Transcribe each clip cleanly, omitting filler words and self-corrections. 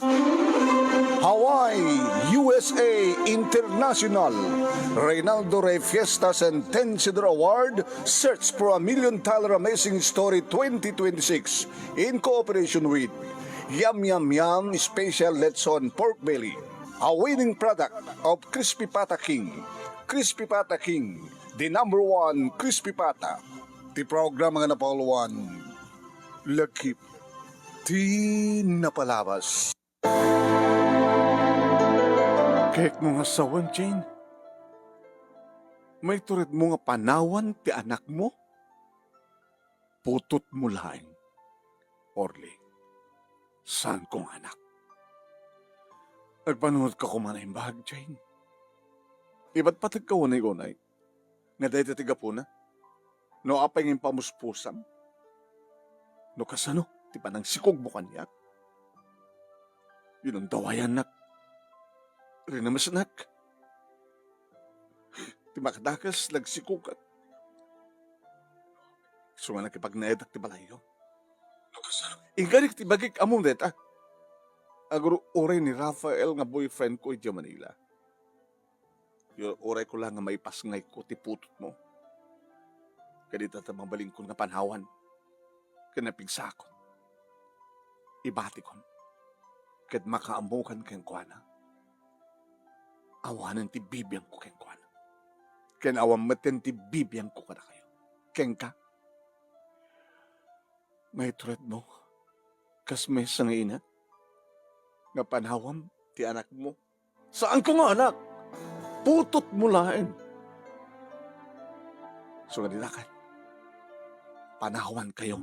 Hawaii, USA International, Reynaldo Rey Fiesta Sentenciador Award, Search for a $1 Million Amazing Story 2026 in cooperation with Yum Yum Yum Special Letson Pork Belly, a winning product of Crispy Pata King. Crispy Pata King, the #1 Crispy Pata. Ti programa nga napalawan, lakip, ti napalabas. Kek mo nga sawan, Jane. May turit mo nga panawan ti anak mo. Putot mo laing. Orly, saan kong anak? Nagpanood ka kumanay bahag, Jane. Iba't patag ka unay-unay. Nga dahi tatiga po na. No apay ngayong pamuspusam. No kasano, ti panang sikog mo kanyak. Yun ang dawayan nak. Rinamas nak. Ti makadakas lagsikukat. So nga nakipagnaedak ti balayo. Ingarik ti bagik among deta. Aguro oray ni Rafael nga boyfriend ko iti Manila. Yung oray ko lang nga may pasngay ko ti putot mo. Kadita ta mabaling ko nga panhawan. Kanapigsa ko. Ibati ko. Kad makaamukan kayong kuana. Awanan ti bibiyang ko kayong kuana. Ken awam maten ti bibiyang ko kada kayo. Ken ka. May turet mo. Kas may sangina. Nga panhawam ti anak mo. Saan ko nga anak? Putot mo lain. So nga dilakan. Panahawan kayo.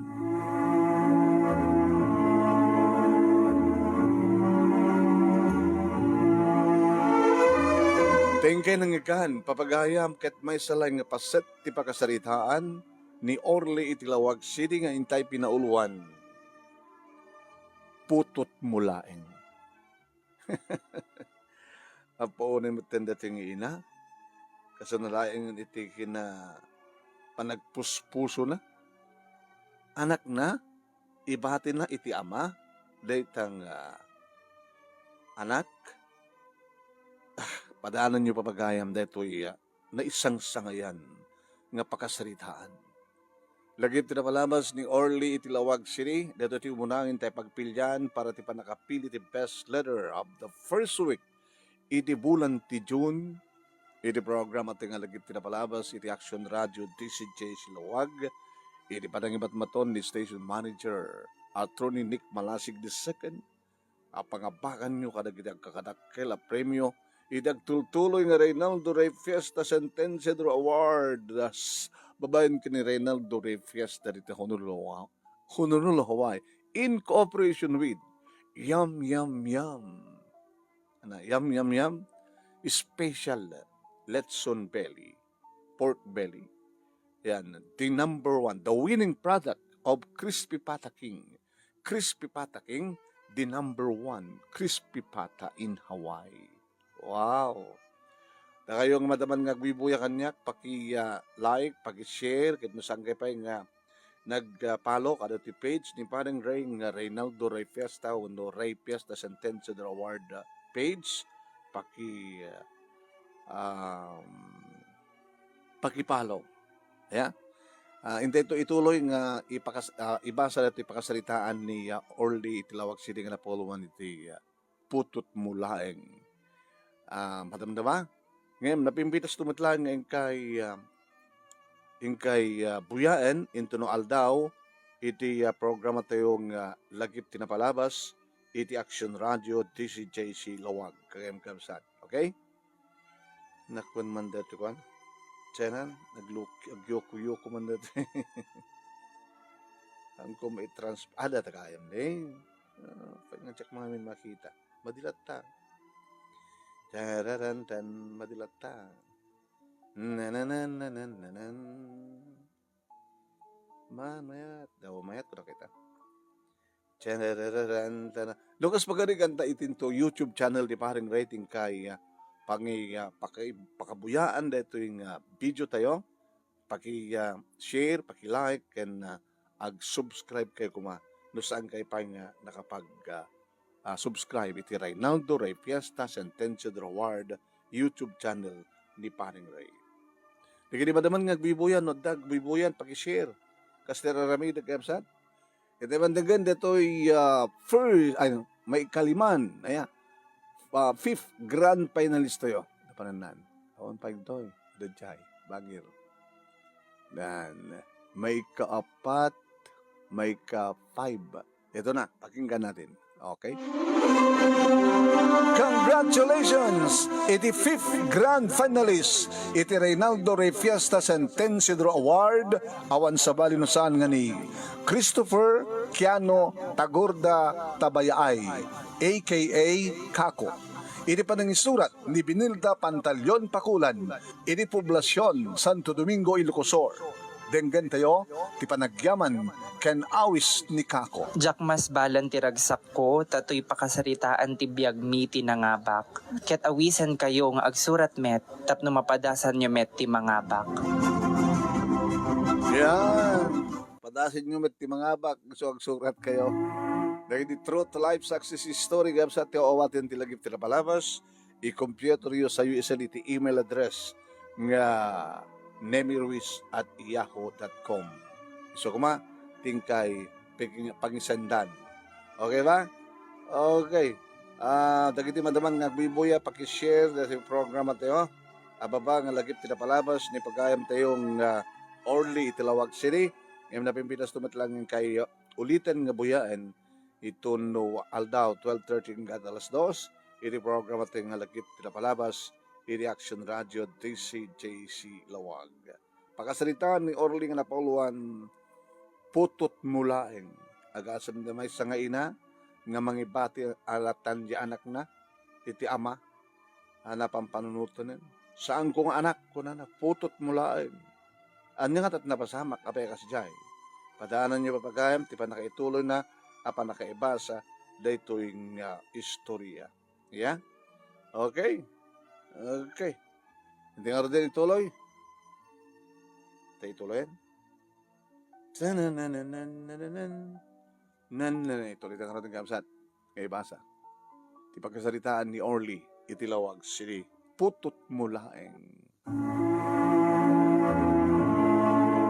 Tengkay nang ikan, papagayam ket may salay nga paset ti pakasaritaan ni Orly itilawag sidi nga intay pinauluan. Putot mulaeng. Apo ni matenda ting ina, kasanalaeng iti kina panagpuspuso na. Anak na, ibati na iti ama, daytang anak, padaanan niyo papagayam detoy na isang sangayan nga pakasaritaan. Lagit tinapalabas ni Orly itilawag siri, dato ti umunangin tayo pagpilyan para ti panakapili ti best letter of the first week. Iti bulan ti June, iti programa ti nga lagit tinapalabas, iti Action Radio DCJ Silawag, iti panangibat maton ni Station Manager, Attorney Nick Malasig II, apangabakan nyo kadagiti agkakadakkel a premyo, idagtultuloy nga Reynaldo Rey Fiesta Sentenciador Award. Babayan ka ni Reynaldo Rey Fiesta dito Honolulu, Hawaii, in cooperation with Yum Yum Yum. Yum Yum Yum, special Letson belly, pork belly. Yan, the #1, the winning product of Crispy Pata King. Crispy Pata King, the #1 Crispy Pata in Hawaii. Wow! Na kayong madaman nga gwibuya kanyak, paki-like, paki-share, kahit masang kayo pa nga nag-follow kada ti page ni parang Ray nga Reynaldo Rey Fiesta o no Rey Fiesta Sentenciador Award page. Paki-follow. Yeah? Hindi ito ituloy nga ibasa natin ipakasalitaan ni Orly itilawag sila nga napuluan iti putot mulaeng. Madamdama? Ngayon, napimbitas tumatlan ngayon kay Buyaen, into no aldaw, iti programa tayong lagip tinapalabas, iti Action Radio, DCJC Lawag, kagayam kamsat. Okay? Nakwan man dito kan? Tiyanan, nagyoko-yoko man dito. Ang ko may ada ta kayam din. Pag nga-check mga min makita. Madilat ta. Tararan tan madilat ta. Nanananananan. Mayat. Daw mayat ko na kita. Tararan tan. Lukas pagarigan ta itinto YouTube channel di paring rating kay pakabuyaan dito yung video tayo. Paki-share, paki-like, and ag-subscribe kayo kuma no saan kayo pa nga subscribe iti Reynaldo Ray Fiesta Sentencia de Reward YouTube channel ni Paring Ray. Dagiti madaman nga agbibuyan, no dag, bibuyan, pakishare. Kasterarami, dagkabsat. Ito man dagan, dito'y may kaliman. Fifth grand finalist tayo. Napananan. Awan pa ito, Dajay, Bagir. Dan, may ka-4, may ka-5. Ito na, pakinggan natin. Okay? Congratulations! Iti fifth grand finalist, iti Reynaldo Ray Fiesta Sentenciador Award, awan sa balinusan nga ni Christopher Kiano Tagorda Tabayay, a.k.a. Kako. Iti panangisurat ni Binilda Pantalyon Pakulan, iti poblasyon Santo Domingo, Ilocosur. Denggan tayo, ti panagyaman, ken awis ni Kako. Jakmas balan ti ragsak ko, tatoy pakasaritaan ti biyag mi ti nangabak. Ket awisan kayo nga agsurat met, tapno mapadasan nyo met ti mangabak. Yan. Padasin nyo met ti mangabak, so agsurat kayo. Dahil di true to life success story, gab sa tiyo awatin ti lagip ti napalabas, i-computer yun sa USL iti email address nga nemiruiz@yahoo.com. So kuma, tingkay pangisandan. Okay ba? Okay. Dagiti madaman nga agbibuya, pakishare sa programa tayo. Ababa nga lagip tinapalabas ni pagayam tayong Orly, Itilawag City. Ngayon na pimpitas tumatlang kay ulitin nga buyaan ito no Aldao 12:30 hanggang alas 2. Iti programa tayo nga lagip tinapalabas iti Action Radio DCJC Lawag. Pakasalitaan ni Orly nga napauluan putot mulaeng agasam na may sangaina nga mangibati alatan di anak na iti ama hanapang panunutunin saan kong anak ko na putot mulaeng anya nga tat napasamak apay kasjay padaanan niyo papagayam ti panakaituloy na apa nakaibasa daytoy nga istorya. Yeah? Okay. Hindi nga rin ituloy. Tayo ituloyin. Ituloy na nga rin kamsat. Kaya basa. Di pagkasaritaan ni Orly, Itilawag City. Putot mulaeng.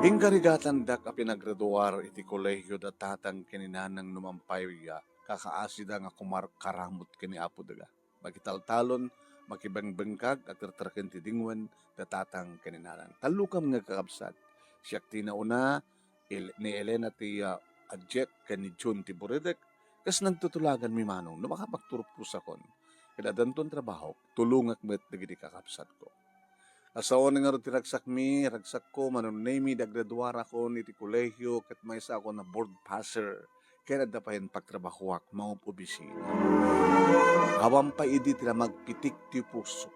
Ingkarigatan dak a pinagraduar iti kolehiyo datatang kininanang numampay kakaasida nga karamot kini apo daga. Magitaltalon, makibangbangkag at tertraken ti dingwen datatang kininanan. Talukam nga kakabsat. Siyak tinauna ni Elena ti adjek ken ni June ti Buredek kas nagtutulagan mi manong no makapagturpos akon. Kada danton trabaho tulungak met dagiti kakabsat ko. Asaon nga ro ti ragsak ko manunay mi daggraduar ako ni ti kolehiyo ket maysa ako na board passer. Kaya nadapahin pagtrabahuak maup obisina. Awam pa idi tila magpitik ti puso.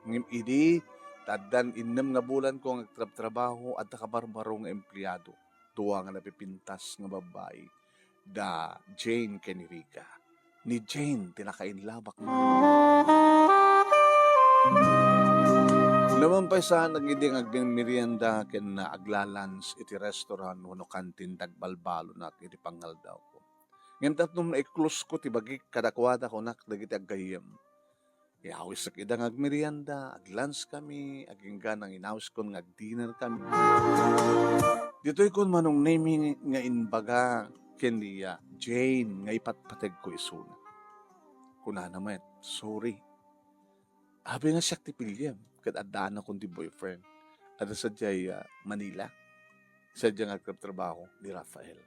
Ngim idi, tadan innem nga bulan ko ang trabaho at nakabarbarong empleyado. Tuwa nga napipintas nga babae. Da Jane Kenirica. Ni Jane, tinakainlabak mo. Naman pa isa, nagiding agmerienda ken na aglalans iti restaurant wano kantin dagbalbalo na iti pangal daw ko. Ngayon tatlong na-close ko, tibagik kadakwada ko nak, dagiti aggayem. Iawis sa idang agmerienda, aglans kami, aginggan ang inawis ko ng ag-dinner kami. Dito'y kun manong naming nga inbaga, keniya, Jane, nga ipatpateg ko isuna. Kuna naman, sorry. Abi nga siya tipiliyem, kat adaan akong di boyfriend. At sa jay Manila, sa jay nga trabaho ni Rafael.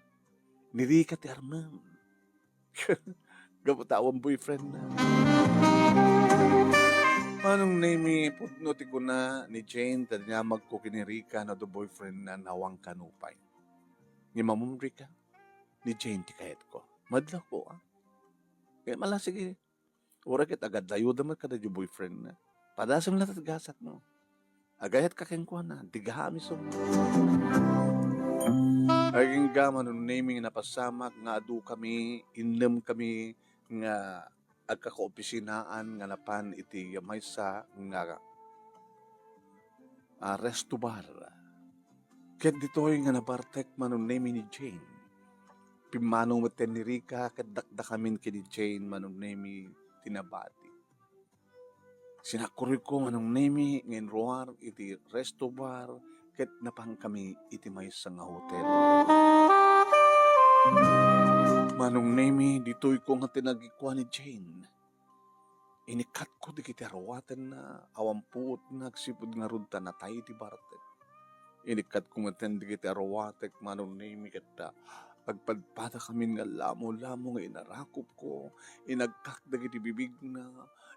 Ni Rica ti Armand. Gapatawang boyfriend na. Manong name putno ti ko na ni Jane tadi nga magkukin ni Rica na do boyfriend na nawang kanupay. Ni Mamum Rica, ni Jane ti kahit ko. Madla ko Kaya mala sige. Ura kit agad layo damat ka na di boyfriend na. Padasam lang tatgasat mo. Agayat kakengkuha na. Digahami so. Aging gaman nung naming napasamak nga adu kami, innem kami nga agkakaopisinaan nga napan iti maysa nga resto bar. Ket ditoy nga nabartek man nung naming ni Jane. Pimanong maten ni Rika kadakda kamin kini Jane manong nemi tinabati. Sinakuri ko manong nemi ngayon ruar iti resto bar ket napang kami iti may nga hotel. Manong nemi ditoy ko nga tinagikwa ni Jane. Inikat ko di kiti arawatan na awampuot nagsipod nga rudta na tayo ti bartek. Inikat ko maten di kiti arawatek manong nemi ket pagpadpada kami nga lamo-lamo nga inarakop ko. Inagkak da kiti bibig na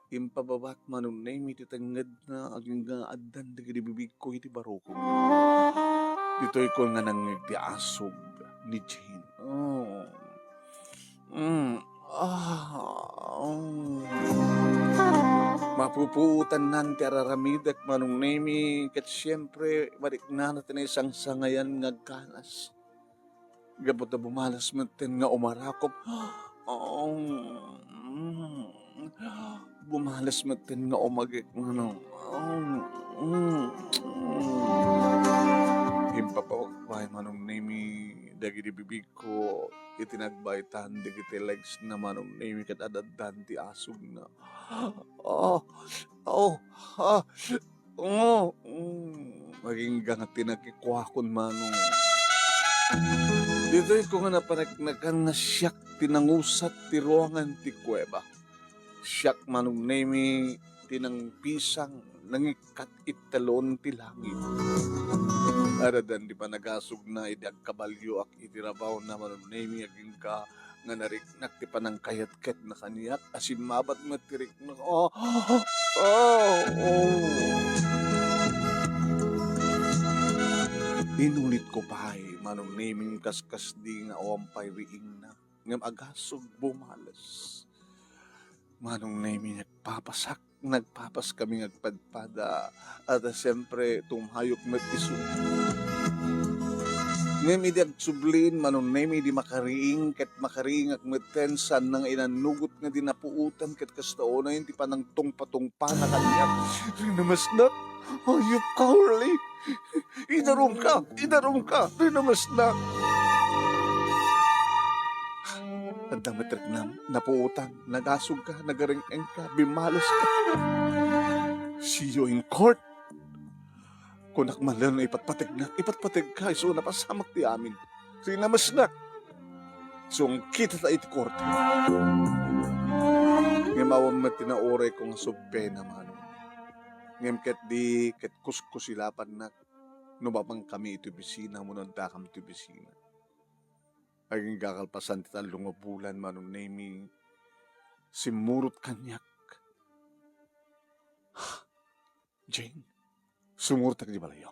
impababak manong nemi ti tenged na aging nga addan da kiti bibig ko iti baroko. Ditoy ko nga nang di asog ni Jane. Oh. Mapupuutan nan ti araramidak manong nemi ket siyempre balik na natin isang sangayan ngagkanas. Gabot na bumalas matin nga umarakop. Bumalas matin nga umagik Himpapawagpay manong nemi dagiti bibig ko itinagbaitan digiti legs na manong nemi ket adaddan ti asog na. Maging gangat tinagkikwakon manong. Dito'y ko nga napanagnagan nga siyak tinangusat ti ruangan ti kuweba. Siyak manong nemi tinang pisang nangikat italon ti langit. Aradan di pa nagasog na iti agkabalyo ak itirabaw na manong nemi aging ka nga nariknak ti panang kayat-ket na kaniyak asin mabat matirik na Inulit ko pahay, manong naming kaskas di nga awampay riing na, ngam agasog bumalas. Manong naming nagpapas kami nagpadpada, at siyempre tumhayok mag-isun. Ngam idi agsublin, manong naming di makariing, ket makariing ak metensan nang inanugot nga dinapuutan, ket kastaona yun, ti panang tungpa-tungpa na kanyak. Rinamasnak, ayup Carly! Idarong ka, rinamasnak. At damatrik na napuutan, nagasog ka, nagaring-eng ka, bimalas ka. See you in court. Kung nakmalan na ipatpatig ka, iso napasamak ti amin. Rinamasnak. So, ang kita ta iti korte. Ngamawan mo tinaore kong subpe naman. Ngem ket kuskusilapan na numapang kami ito bisina mo nang dakam ito bisina. Aging gakalpasan ti lungabulan manong nemi simurot kanyak. Jane, sumurot ak di balayo.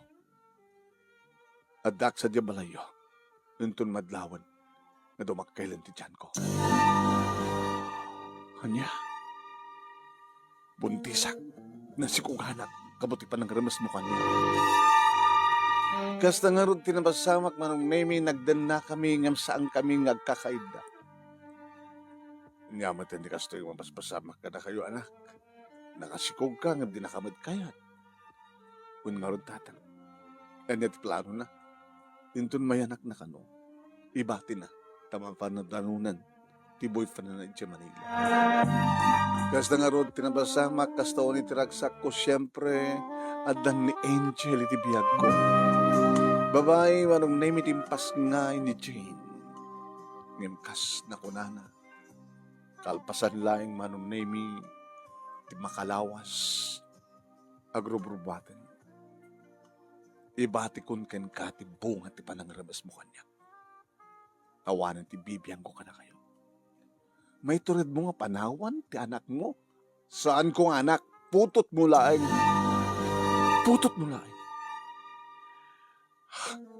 Adak sa di balayo, nuntun madlawan na dumakkailan ti tiyan ko. Kanya, buntisak na si kuganak, kabuti pa ng ramas mo kanya. Kasta nga ron tinabasamak manong nemi nagdan na kami ngam saan kami ngagkakaida. Nga matindi kasto yung mabaspasamak ka na kayo anak. Nakasikog ka ngam di nakamad kayat. Kung nga ron tatang. Kanyat plano na. Intun mayanak na kano. Ibati na. Tamang panadanunan. Ti boyfriend na na Manila. Kasta nga ron tinabasamak kasta o ni tiragsak ko siyempre adan ni Angel iti biyag ko. Babae manong name itimpas nga ni Jane. Ngimkas na kunana. Kalpasan laing manong name ti makalawas. Agrobrubaten. Ibati kun ken ka ti bunga ti panangrabas mo kanya. Tawanan ti bibiyang ko ka na kayo. May turid mo nga panawan ti anak mo. Saan kong anak? Putot mo laing. Putot mo laing.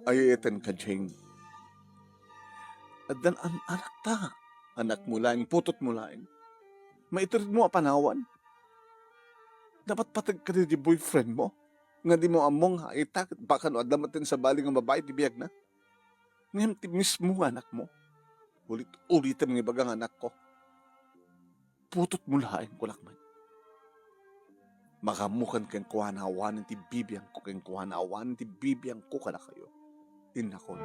Ayaten ka, Jane. At dan anak ta. Anak mo laing, putot mo laing. Maiturid mo panawan. Dapat patag ka di boyfriend mo. Nga di mo among haitak. Baka no, adamatin sa baling ang babae, tibiyag na. Ngayon, ti mismo anak mo. Ulitin ng ibagang anak ko. Putot mo laing kulakman. Makamukan kang kuhanawan ti bibiyang ko kang kuhanawan ti bibiyang ko ka na kayo. Inakon.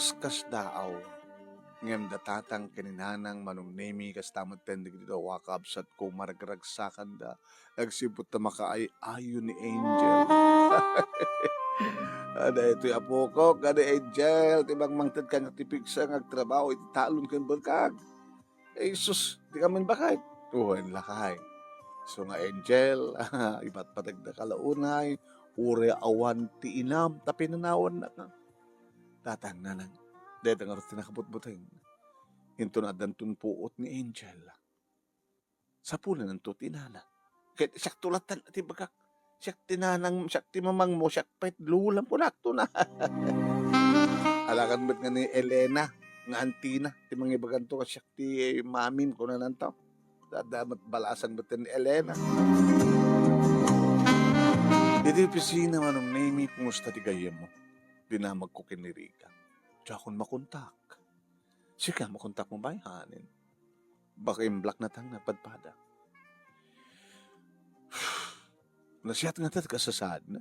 kaskas daaw. Ngem datatang kininanang manungnemi kas tamat tendig dito wakabsat ko maragragsakan da. Nagsipot na makaay ayo ni Angel. Ada ito apo ko, kada Angel, tibang mangtad ka nga tipigsa nga trabaho, iti talon kan berkag. Sus, di ka man bakay. Tuhan lakay. So nga Angel, iba't patag na kalaunay, ure awan ti inam, tapi nanawan na ka. Tatang nanang, dahil nga rin tinakabot-buting. Hinto na dantun puot ni Angel. Sa punan ng tutinana. Kaya siyak tulatan at ibagak. Siyak tinanang, siyak timamang mo, siyak pait lulang po nakto na. Alakan ba't nga ni Elena, nga antina, timang ibagan to, siyak ti mamim ko na nantaw. Damat balasan ba't ni Elena. Dito pisina manong name, kumusta ti gayam mo? Dinamag ko kinirika. Diya akong makontak. Sika, makontak mo ba hanin? Baka yung black na tang napadpada. Nasiyat nga tat kasasad na.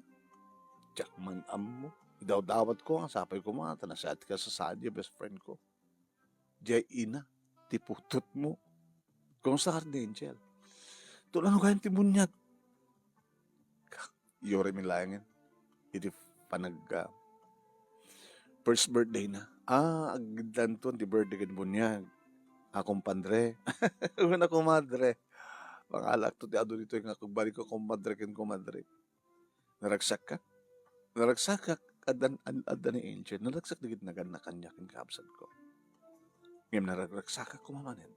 Diyak man mo. Idaw-dawat ko, ang sapay ko mga tanasiyat kasasad yung best friend ko. Diya ina, tiputot mo. Kumusta ka rin, Angel? Tulan ko kayong timunyag. Yore milayangin. Iti panag first birthday na. Agdan to, di birthday kan bunyag. Akong pandre. Una ko madre. Pangalak to, ti ado dito yung akong ko kumadre kan kumadre. Naragsak ka? Naragsak ka, adan ni Angel. Naragsak digit na gan na kanya kin kaabsad ko. Ngayon naragsak ka kumamanin.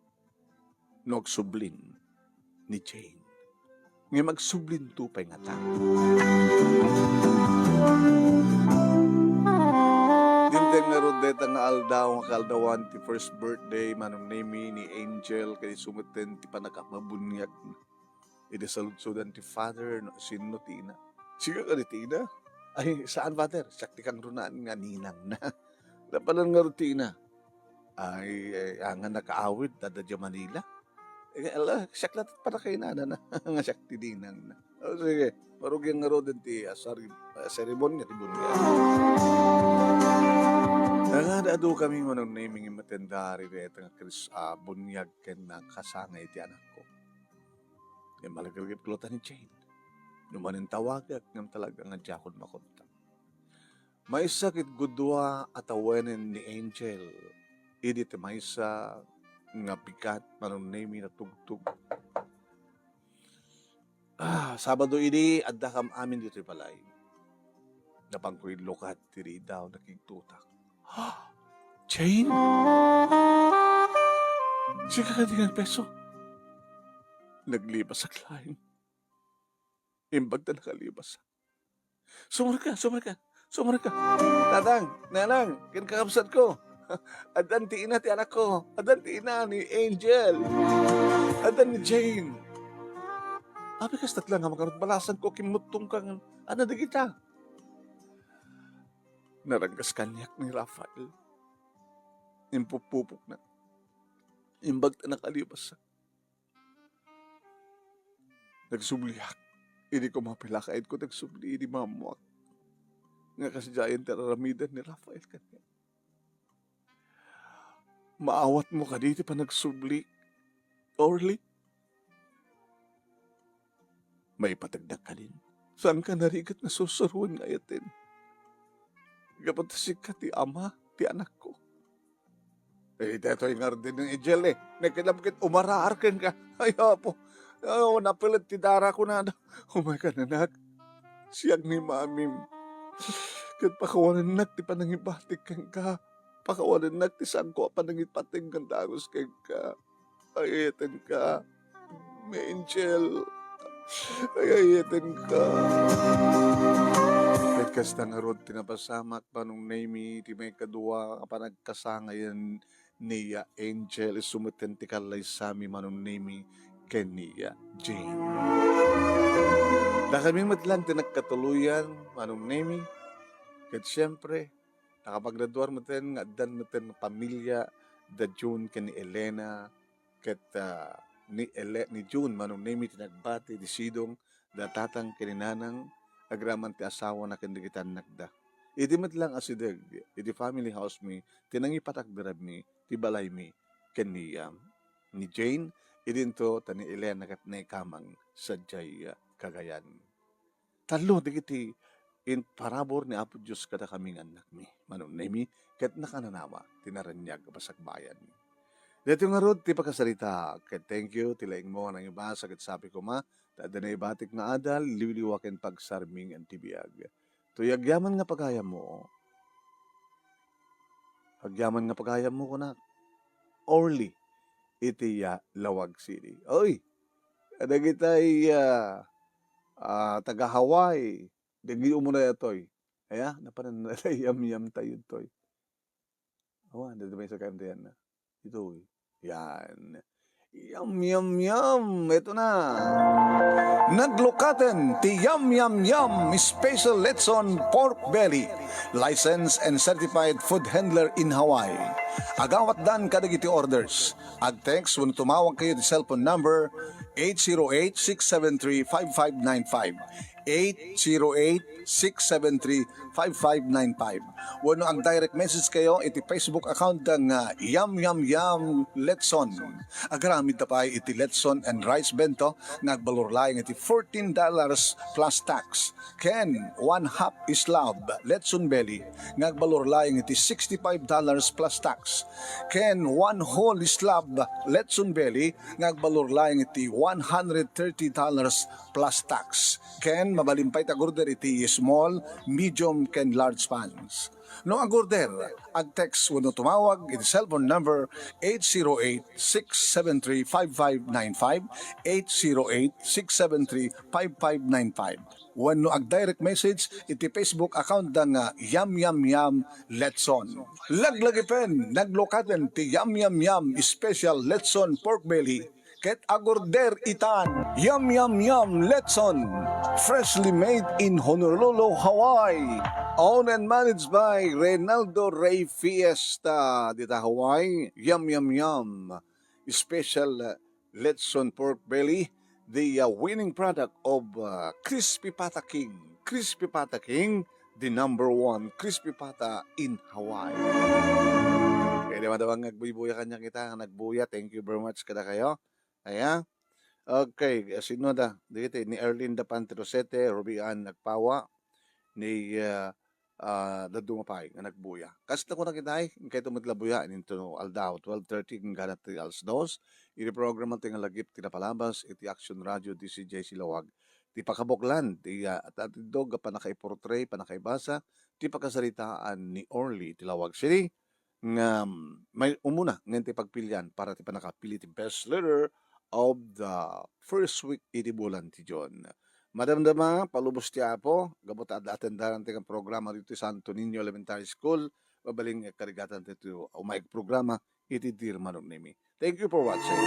Nagsublin ni Jane. Ngayon magsublin tupay nga ta. Dindeng nga rodeta nga aldaw nga kaldawan ti first birthday manong name ni Angel kay sumuten ti panakapabunyag iti saludsudan ti father no sino Tina. Siga ka ni Tina? Ay saan father? Sakti kang runaan nga ninang na. Napalan nga rutina. Ay nga nakaawid dadadya Manila. Siyak lahat para kay nana na nga siyak ti dinang na. O sige, marug yung nga rodin ti seremonya ti bunyag. Nangadaado kami manong naming matendari dito nga bunyag ken na kasangay ti anak ko. Yung malagalagip kulota ni Jane. Numanin tawagak ng talaga nga diyakon makonta. May sakit gudwa at awanin ni Angel. Idi ti may sa nga bigat manong naming na tugtog. Sabado ini adda kam amin dito palay. Napangkoy lokat tiri daw nakigtutak. Jane? Sika ka di peso. Naglibas sa klaim. Imbag na nakalibas. Sumar ka. Tatang, nanang, kinakapsat ko. Adan ti ina ti anak ko. Adan ti ina ni Angel. Adan ni Jane. Abi kas tatlang nga makarot balasan ko kimutong kang ano na kita. Naranggas kanyak ni Rafael. Impupupok na. Imbag na nakalibas. Nagsubliak. Hindi ko mapilakain ko nagsubli. Hindi mamuak. Nga kasi dyan teraramidan ni Rafael kanya. Maawat mo ka dito pa nagsubli. Orly. May patagdak ka din. Saan ka narigat na susuruan ngayatin? Kapatasik ka ti ama, ti anak ko. Dito yung ngardin ng Angel Nakilabkit, umaraarkan ka. Ay, po. Napilit ti dara ko na. Umay ka nanak. Siyag ni mamim. Kat pakawanan nak ti panangibatik kang ka. Pakawanan nak ti sangko panangipating kang dagos kang ka. Ayatin ka. May Angel. Ayatin ka. Kasta nga rod tinapasamak pa nung name ti may kadua panagkasangayan niya Angel isumuten ti kalay sami manong name kaniya Jane. Da kami matlang tinagkatuluyan manong name kat siyempre nakapaggraduar maten nga dan maten pamilya da June ken ni Elena ket ni June manong name tinagbati di sidong da tatang kininanang agraman ti asawa na kindigitan nagda. iti met lang asideg, iti family house mi, tinangi patakderab mi, ti balay mi, ken ni Jane, idinto tani Elena kat na ikamang sadyay Cagayan. Talo, digiti, in parabor ni Apo Diyos kada kaming anak mi, manon mi, kat nakananawa, tinaranyag basagbayan. Dito nga rod, ti pagkasarita, kat thank you, tilaing mo nang iba, sakit sabi ko ma, tada na ibatik na adal, liwliwakin pagsarming ang tibiyag. Tuyagyaman nga pagaya mo, agyaman nga pagaya mo ko na, Orly, iti Lawag City. Oy, adagitay taga Hawaii, dagi umuna itoy. Kaya, napanan na yam-yam tayo toy. Awa, dadamay sa kanta yan na. Ito, yan. Yum, yum, yum. Ito na. Naglukaten ti Yum Yum Yum Special Letson Pork Belly. Licensed and certified food handler in Hawaii. Agawat dan kadagiti orders. Ag-text when tumawag kayo di cellphone number 808-673-5595. 808-673-5595. Wano ang direct message kayo, iti Facebook account ng Yum Yum Yum Letson. Agaramid na pa iti Letson and Rice Bento, nagbalorlayang iti $14 plus tax. Ken, 1/2 islab, Letson Belly, nagbalorlayang iti $65 plus tax. Ken, 1 whole islab, Letson Belly, nagbalorlayang iti $130 plus tax. Ken, mabalimpay tagorder iti small, medium, ken large pans. No agorder, ag-text wano tumawag iti cellphone number 808-673-5595, 808-673-5595. Wano ag-direct message iti Facebook account ng Yum Yum Yum Letson. Laglagipen, naglokaten ti Yum Yum Yum Special Letson Pork Belly. Ket agorder itan, Yum Yum Yum Letson, freshly made in Honolulu, Hawaii. Owned and managed by Reynaldo Ray Fiesta, dita Hawaii. Yum Yum Yum, special Letson Pork Belly, the winning product of Crispy Pata King. Crispy Pata King, the #1 Crispy Pata in Hawaii. Kaya madawang nagbuya kanya kita, nagbuya. Thank you very much kada kayo. Ayan. Okay, sino da? Dito ni Erlinda Panterosete, Rubian nagpawa, ni Dadumapay nga nagbuya. Kasta ko na kitay, kay tumitlabuya into Aldao 12:30 ng ganat ti alas 2. Iti programa ti nga lagip ti napalabas iti Action Radio DCJ Silawag. Ti pakaboklan ti at dog pa nakaiportray, pa nakaibasa ti pakasaritaan ni Orly ti Lawag City nga may umuna ngenti pagpilian para ti panakapili ti best leader of the first week iti bulan ti John. Madamdama, palubos ti Apo, gabot at atendaran ti ang programa dito sa Santo Niño Elementary School, babaling karigatan dito umayag programa, iti dir manong nimi. Thank you for watching.